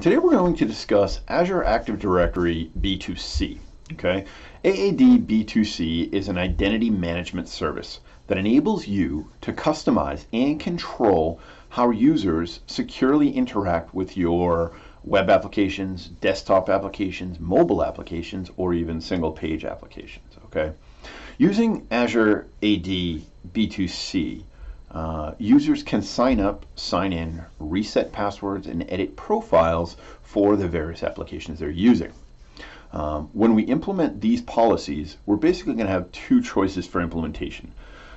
Today we're going to discuss Azure Active Directory B2C. Okay, AAD B2C is an identity management service that enables you to customize and control how users securely interact with your web applications, desktop applications, mobile applications, or even single page applications. Okay, using Azure AD B2C, users can sign up, sign in, reset passwords, and edit profiles for the various applications they're using. When we implement these policies, we're basically going to have two choices for implementation.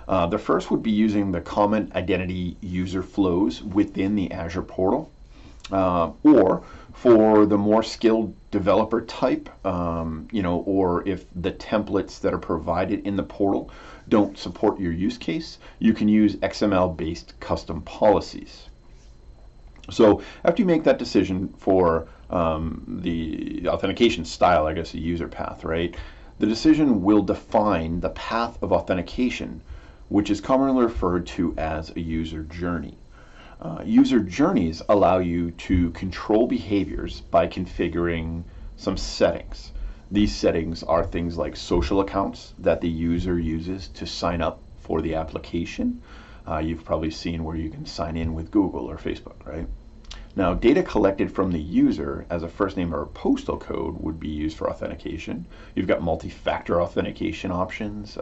The first would be using the common identity user flows within the Azure portal, or for the more skilled developer type, or if the templates that are provided in the portal don't support your use case, you can use XML-based custom policies. So after you make that decision for the authentication style, I guess a user path, right? The decision will define the path of authentication, which is commonly referred to as a user journey. User journeys allow you to control behaviors by configuring some settings. These settings are things like social accounts that the user uses to sign up for the application. You've probably seen where you can sign in with Google or Facebook, right? Now, data collected from the user as a first name or a postal code would be used for authentication. You've got multi-factor authentication options,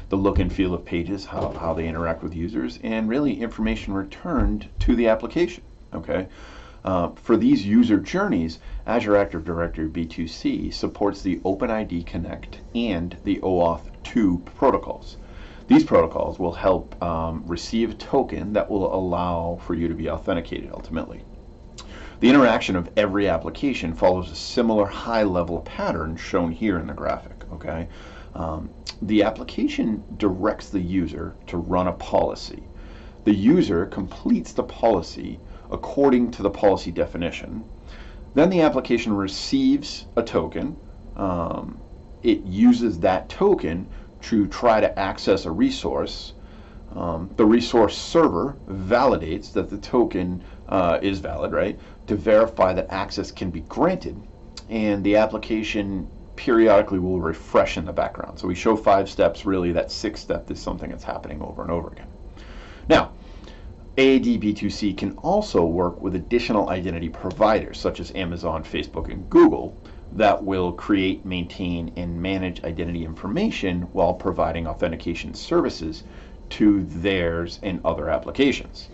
the look and feel of pages, how they interact with users, and really information returned to the application. Okay. For these user journeys, Azure Active Directory B2C supports the OpenID Connect and the OAuth 2 protocols. These protocols will help receive a token that will allow for you to be authenticated ultimately. The interaction of every application follows a similar high-level pattern shown here in the graphic. Okay, the application directs the user to run a policy. The user completes the policy according to the policy definition. Then the application receives a token. It uses that token to try to access a resource. The resource server validates that the token is valid, right, to verify that access can be granted, and the application periodically will refresh in the background. So we show 5 steps. Really, that 6th step is something that's happening over and over again. Now, AAD B2C can also work with additional identity providers such as Amazon, Facebook, and Google that will create, maintain, and manage identity information while providing authentication services to theirs and other applications.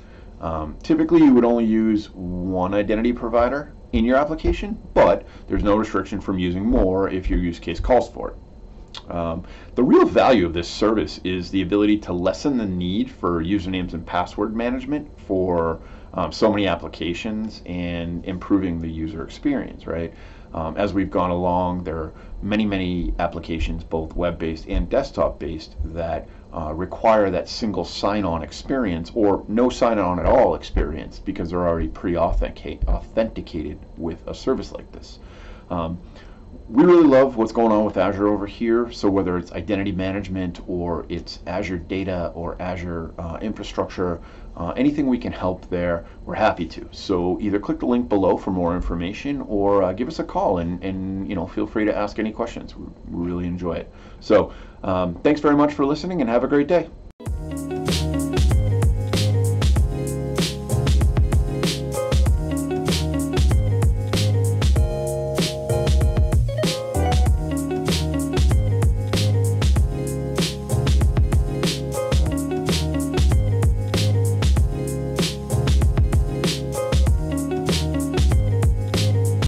Typically, you would only use one identity provider in your application, but there's no restriction from using more if your use case calls for it. The real value of this service is the ability to lessen the need for usernames and password management for so many applications and improving the user experience, right? As we've gone along, there are many applications, both web-based and desktop-based, that require that single sign-on experience or no sign-on at all experience because they're already pre-authenticated with a service like this. We really love what's going on with Azure over here. So whether it's identity management or it's Azure data or Azure infrastructure, anything we can help there, we're happy to. So either click the link below for more information or give us a call and feel free to ask any questions. We really enjoy it. So thanks very much for listening and have a great day.